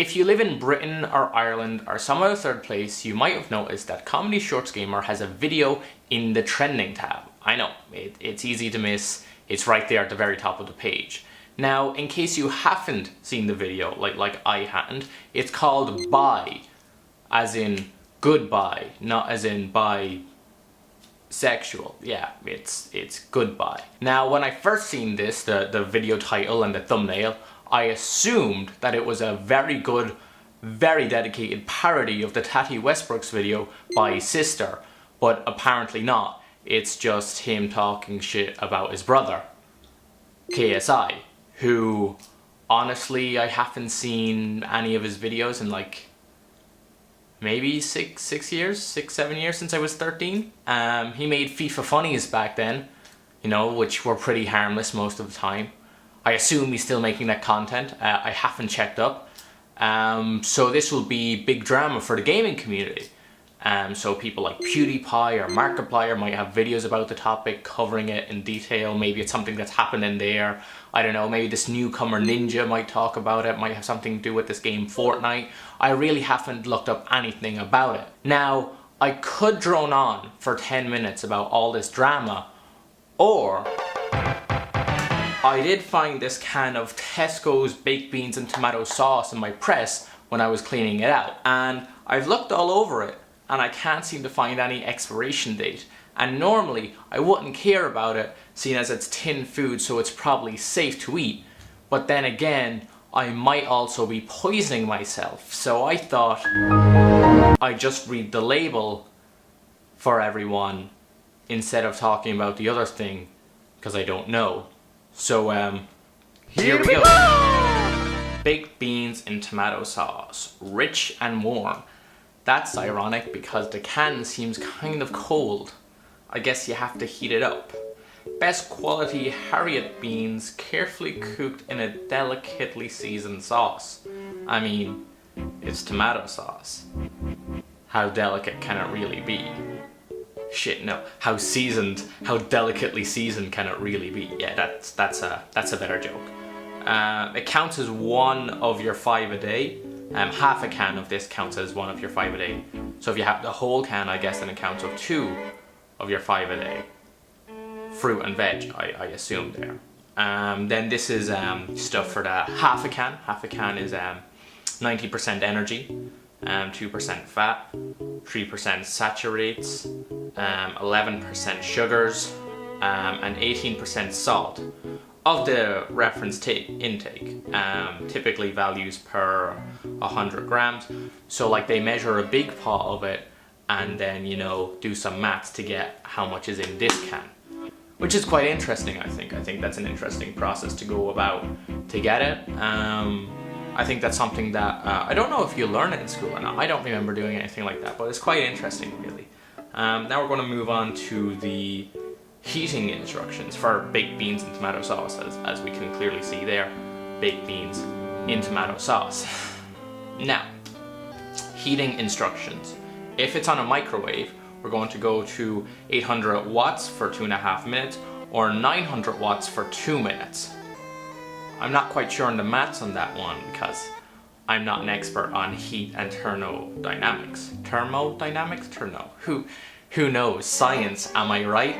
If you live in Britain or Ireland or some other third place, you might have noticed that Comedy Shorts Gamer has a video in the trending tab. I know, it's easy to miss, it's right there at the very top of the page. Now, in case you haven't seen the video, like I hadn't, it's called Bye, as in goodbye, not as in bisexual. Yeah, it's goodbye. Now, when I first seen this, the video title and the thumbnail, I assumed that it was a very good, very dedicated parody of the Tati Westbrook's video by Sister, but apparently not. It's just him talking shit about his brother, KSI, who, honestly, I haven't seen any of his videos in like maybe 7 years since I was 13. He made FIFA funnies back then, you know, which were pretty harmless most of the time. I assume he's still making that content. I haven't checked up. So this will be big drama for the gaming community. So people like PewDiePie or Markiplier might have videos about the topic, covering it in detail. Maybe it's something that's happening there. I don't know, maybe this newcomer Ninja might talk about it, might have something to do with this game Fortnite. I really haven't looked up anything about it. Now, I could drone on for 10 minutes about all this drama, or I did find this can of Tesco's baked beans and tomato sauce in my press when I was cleaning it out, and I've looked all over it and I can't seem to find any expiration date. And normally I wouldn't care about it, seeing as it's tin food, so it's probably safe to eat. But then again, I might also be poisoning myself, so I thought I'd just read the label for everyone instead of talking about the other thing, because I don't know. So, here we go. Baked beans in tomato sauce, rich and warm. That's ironic because the can seems kind of cold. I guess you have to heat it up. Best quality Harriet beans, carefully cooked in a delicately seasoned sauce. I mean, it's tomato sauce. How delicate can it really be? Shit, no. How delicately seasoned can it really be? Yeah, that's a better joke. It counts as one of your 5 a day. Half a can of this counts as one of your 5 a day. So if you have the whole can, I guess then it counts of 2 of your 5 a day. Fruit and veg, I assume there. Then this is stuff for the half a can. Half a can is 90% energy, 2% fat, 3% saturates, 11% sugars, and 18% salt of the reference intake. Typically values per 100 grams. So like they measure a big pot of it and then, you know, do some maths to get how much is in this can. Which is quite interesting, I think. I think that's an interesting process to go about to get it. I think that's something that, I don't know if you learn it in school or not. I don't remember doing anything like that, but it's quite interesting, really. Now we're going to move on to the heating instructions for baked beans and tomato sauce, as we can clearly see there. Baked beans in tomato sauce. Now, heating instructions. If it's on a microwave, we're going to go to 800 watts for 2.5 minutes or 900 watts for 2 minutes. I'm not quite sure on the maths on that one because I'm not an expert on heat and thermodynamics. Thermodynamics? Who knows? Science, am I right?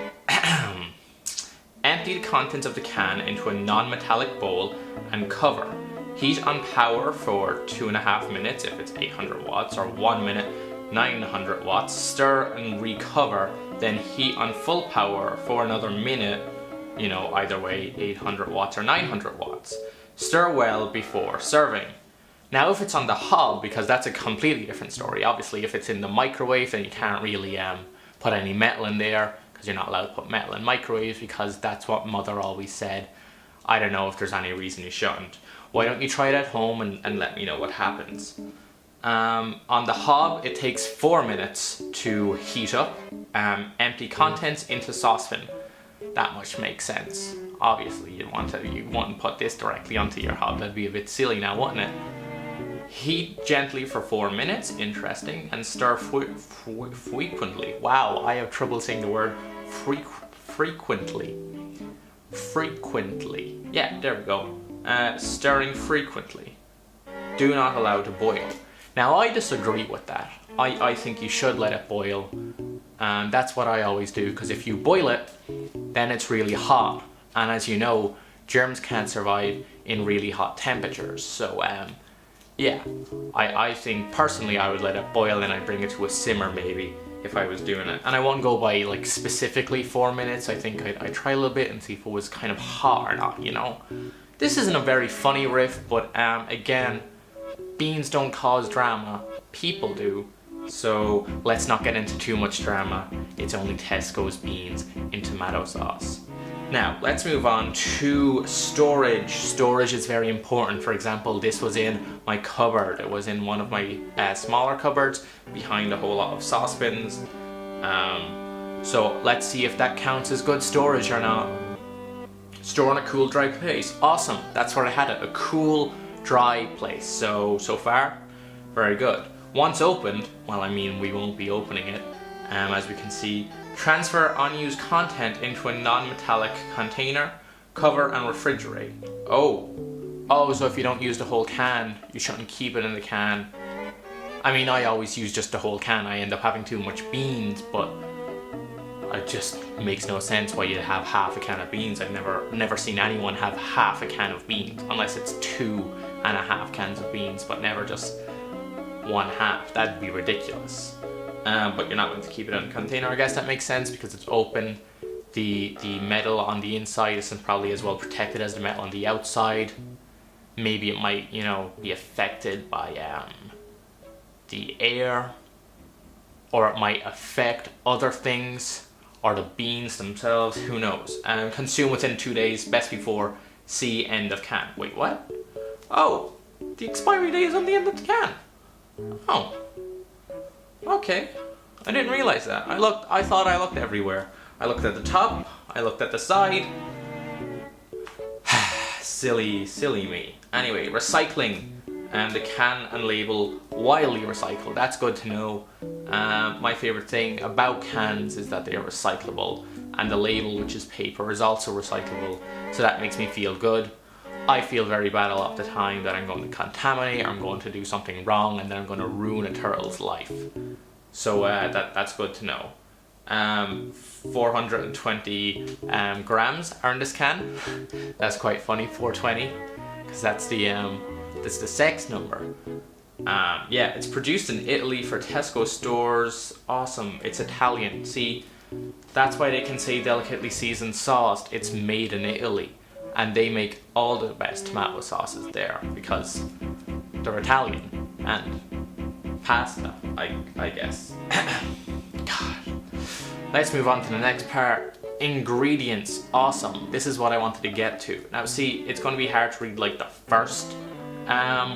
Empty the contents of the can into a non-metallic bowl and cover. Heat on power for 2.5 minutes if it's 800 watts or 1 minute 900 watts. Stir and recover, then heat on full power for another minute, you know, either way 800 watts or 900 watts. Stir well before serving. Now if it's on the hob, because that's a completely different story. Obviously if it's in the microwave then you can't really put any metal in there, because you're not allowed to put metal in microwaves because that's what mother always said. I don't know if there's any reason you shouldn't. Why don't you try it at home and let me know what happens. On the hob, it takes 4 minutes to heat up. Empty contents into saucepan. That much makes sense. Obviously, you wouldn't put this directly onto your hob. That'd be a bit silly now, wouldn't it? Heat gently for 4 minutes. Interesting. And stir frequently. Wow, I have trouble saying the word frequently. Frequently. Yeah, there we go. Stirring frequently. do not allow to boil. Now I disagree with that. I think you should let it boil. That's what I always do, because if you boil it, then it's really hot. And as you know, germs can't survive in really hot temperatures. So yeah, I think personally I would let it boil and I'd bring it to a simmer maybe if I was doing it. And I won't go by like specifically 4 minutes. I think I'd try a little bit and see if it was kind of hot or not, you know. This isn't a very funny riff, but again, beans don't cause drama, people do. So let's not get into too much drama. It's only Tesco's beans in tomato sauce. Now, let's move on to storage. Storage is very important. For example, this was in my cupboard. It was in one of my smaller cupboards behind a whole lot of saucepans. So let's see if that counts as good storage or not. Store in a cool, dry place. Awesome, that's where I had it, a cool, dry place. So far, very good. Once opened, well, I mean, we won't be opening it, as we can see. Transfer unused content into a non-metallic container, cover and refrigerate. Oh, so if you don't use the whole can, you shouldn't keep it in the can. I mean, I always use just the whole can. I end up having too much beans, but it just makes no sense why you have half a can of beans. I've never seen anyone have half a can of beans, unless it's 2.5 cans of beans, but never just 1/2. That'd be ridiculous. But you're not going to keep it in a container. I guess that makes sense because it's open. The metal on the inside isn't probably as well protected as the metal on the outside. Maybe it might, you know, be affected by the air, or it might affect other things, or the beans themselves, who knows. Consume within 2 days, best before, see end of can. Wait, what? Oh, the expiry date is on the end of the can. Oh, okay. I didn't realize that. I thought I looked everywhere. I looked at the top, I looked at the side. Silly me. Anyway, recycling. The can and label widely recycled. That's good to know. My favorite thing about cans is that they are recyclable, and the label, which is paper, is also recyclable. So that makes me feel good. I feel very bad a lot of the time that I'm going to contaminate, or I'm going to do something wrong, and then I'm going to ruin a turtle's life. So that's good to know. 420 grams are in this can. That's quite funny, 420, because that's the sex number. Yeah, it's produced in Italy for Tesco stores. Awesome, it's Italian. See, that's why they can say delicately seasoned sauce. It's made in Italy, and they make all the best tomato sauces there because they're Italian. And pasta, I guess. God. Let's move on to the next part. Ingredients. Awesome. This is what I wanted to get to. Now see, it's going to be hard to read like the first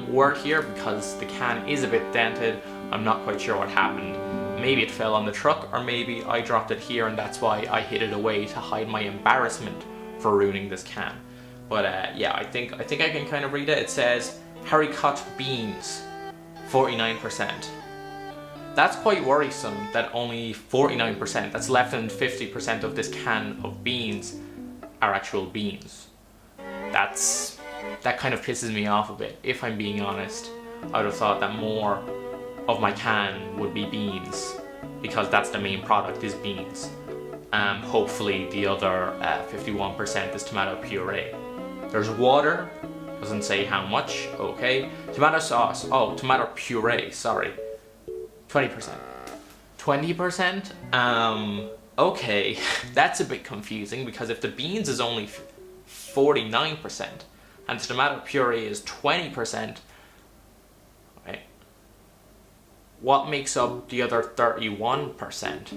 word here because the can is a bit dented. I'm not quite sure what happened. Maybe it fell on the truck, or maybe I dropped it here and that's why I hid it away to hide my embarrassment for ruining this can. But yeah, I think I can kind of read it. It says haricot beans, 49%. That's quite worrisome that only 49%, that's less than 50% of this can of beans are actual beans. That kind of pisses me off a bit, if I'm being honest. I would have thought that more of my can would be beans, because that's the main product, is beans. Hopefully the other 51% is tomato puree. There's water, doesn't say how much, okay. Tomato sauce, oh, tomato puree, sorry. 20%. 20%? Okay, that's a bit confusing because if the beans is only 49% and the tomato puree is 20%, right, what makes up the other 31%?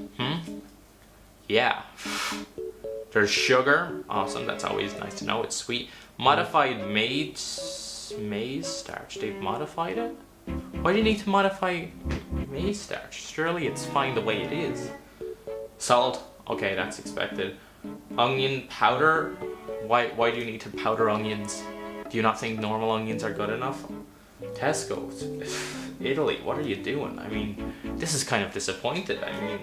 Yeah. There's sugar, awesome, that's always nice to know, it's sweet. Modified maize starch, they've modified it? Why do you need to modify maize starch? Surely it's fine the way it is. Salt, okay, that's expected. Onion powder, why do you need to powder onions? Do you not think normal onions are good enough? Tesco, Italy, what are you doing? I mean, this is kind of disappointed. I mean,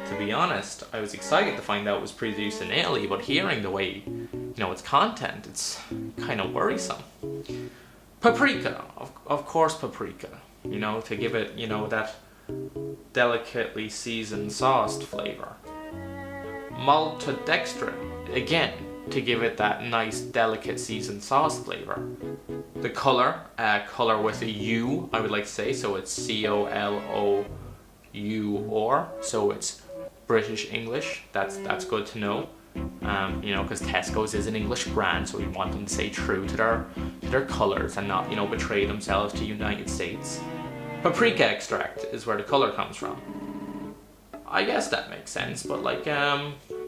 to be honest, I was excited to find out it was produced in Italy, but hearing the way, you know, its content, it's kind of worrisome. Paprika, of course paprika, you know, to give it, you know, that delicately seasoned sauced flavor. Maltodextrin, again, to give it that nice delicate seasoned sauce flavor. The color, color with a U, I would like to say, so it's COLOUR, so it's British English. That's good to know. You know, because Tesco's is an English brand, so we want them to stay true to their colors and not, you know, betray themselves to United States. Paprika extract is where the color comes from. I guess that makes sense, but like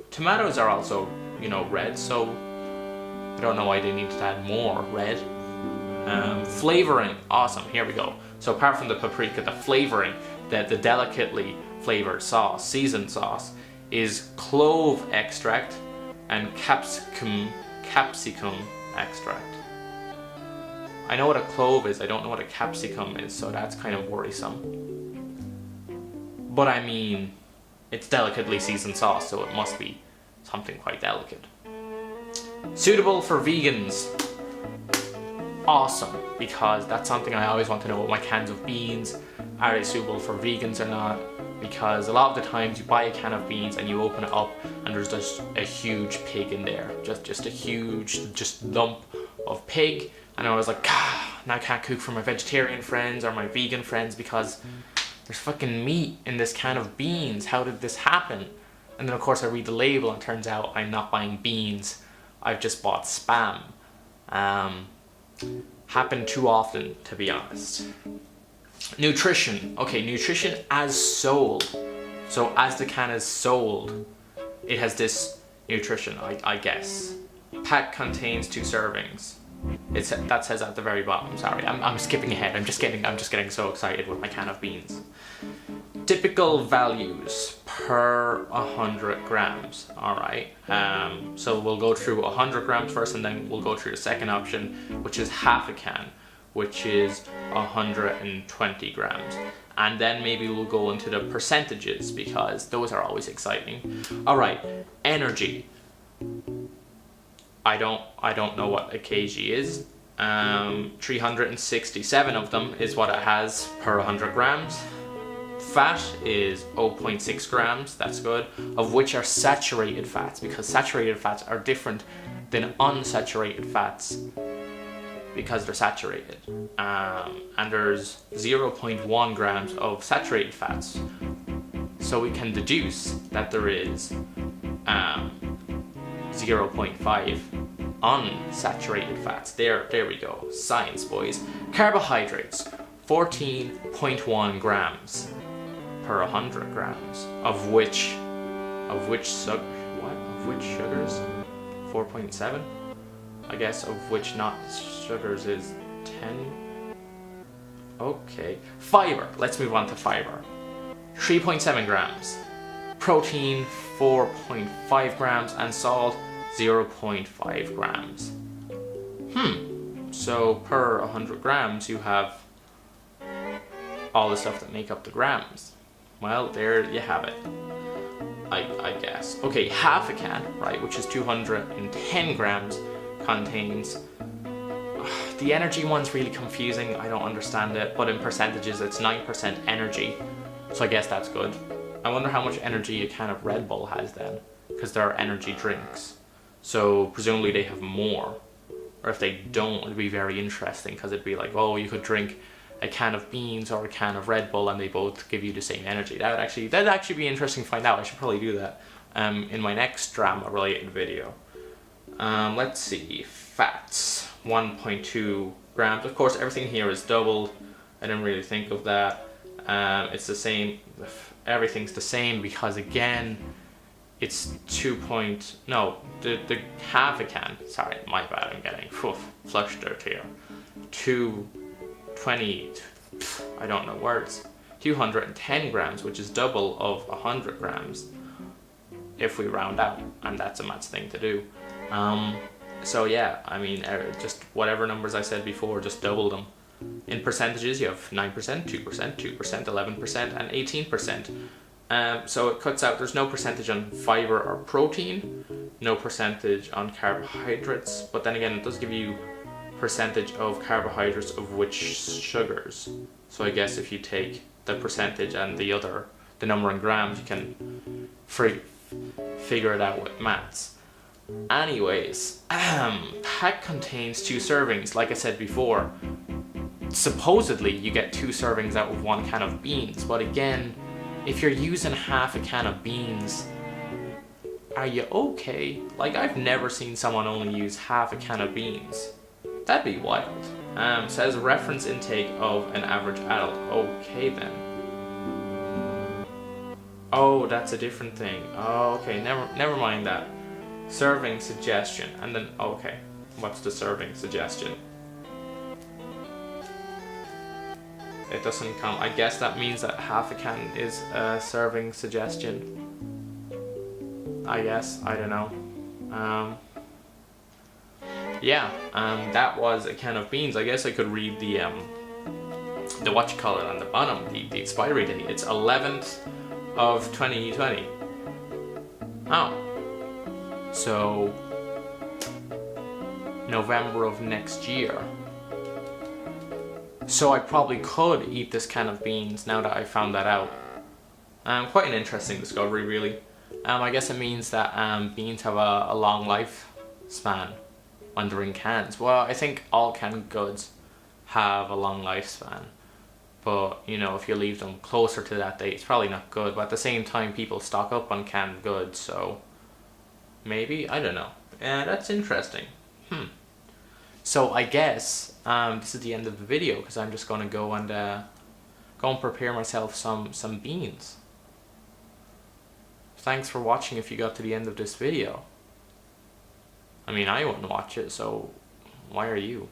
tomatoes are also, you know, red, so I don't know why they needed to add more red. Flavoring, awesome. Here we go. So apart from the paprika, the flavoring, the delicately flavored sauce, seasoned sauce, is clove extract and capsicum extract. I know what a clove is, I don't know what a capsicum is, so that's kind of worrisome. But I mean, it's delicately seasoned sauce, so it must be something quite delicate. Suitable for vegans. Awesome, because that's something I always want to know with my cans of beans. Are they suitable for vegans or not? Because a lot of the times you buy a can of beans and you open it up and there's just a huge pig in there. Just a huge lump of pig. And I was like, now I can't cook for my vegetarian friends or my vegan friends because there's fucking meat in this can of beans. How did this happen? And then of course I read the label and it turns out I'm not buying beans. I've just bought Spam. Happened too often, to be honest. Nutrition. Okay, nutrition as sold. So as the can is sold, it has this nutrition, I guess. Pack contains 2 servings. That says at the very bottom. Sorry, I'm skipping ahead. I'm just getting so excited with my can of beans. Typical values per 100 grams. All right. So we'll go through 100 grams first, and then we'll go through the second option, which is half a can, which is 120 grams. And then maybe we'll go into the percentages because those are always exciting. All right, energy. I don't know what a kg is. 367 of them is what it has per 100 grams. Fat is 0.6 grams, that's good, of which are saturated fats, because saturated fats are different than unsaturated fats because they're saturated. And there's 0.1 grams of saturated fats. So we can deduce that there is 0.5 unsaturated fats. There we go. Science, boys. Carbohydrates, 14.1 grams per 100 grams, of which sugars? 4.7? I guess, of which not sugars is 10. Okay. Fiber. Let's move on to fiber. 3.7 grams. Protein, 4.5 grams, and salt, 0.5 grams. So per 100 grams you have all the stuff that make up the grams. Well, there you have it, I guess. Okay, half a can, right, which is 210 grams, contains... The energy one's really confusing, I don't understand it, but in percentages it's 9% energy, so I guess that's good. I wonder how much energy a can of Red Bull has then, because there are energy drinks. So presumably they have more. Or if they don't, it'd be very interesting, because it'd be like, oh, you could drink a can of beans or a can of Red Bull and they both give you the same energy. That'd actually be interesting to find out. I should probably do that in my next drama related video. Let's see, fats, 1.2 grams. Of course, everything here is doubled. I didn't really think of that. It's the same, everything's the same because again, it's the half a can, sorry, my bad, I'm getting flustered here. 220, I don't know words, 210 grams, which is double of 100 grams if we round out, and that's a maths thing to do. So yeah, I mean, just whatever numbers I said before, just double them. In percentages, you have 9%, 2%, 2%, 11%, and 18%. So it cuts out, there's no percentage on fiber or protein, no percentage on carbohydrates, but then again, it does give you percentage of carbohydrates of which sugars. So I guess if you take the percentage and the number in grams, you can figure it out with maths. Anyways, pack contains 2 servings. Like I said before, supposedly you get 2 servings out of 1 can of beans, but again, if you're using half a can of beans, are you okay? Like, I've never seen someone only use half a can of beans. That'd be wild. Says reference intake of an average adult. Okay then. Oh, that's a different thing. Oh, okay, never mind that. Serving suggestion, and then, okay, what's the serving suggestion? It doesn't come. I guess that means that half a can is a serving suggestion. I guess, I don't know. Yeah, that was a can of beans. I guess I could read the what you call it on the bottom, the expiry date. It's 11th of 2020. Oh, so November of next year. So I probably could eat this can of beans now that I found that out. Quite an interesting discovery, really. I guess it means that beans have a long lifespan when they're in cans. Well, I think all canned goods have a long lifespan. But, you know, if you leave them closer to that date, it's probably not good. But at the same time, people stock up on canned goods, so maybe? I don't know. That's interesting. So I guess this is the end of the video, because I'm just going to go and prepare myself some beans. Thanks for watching if you got to the end of this video. I mean, I wouldn't watch it, so why are you?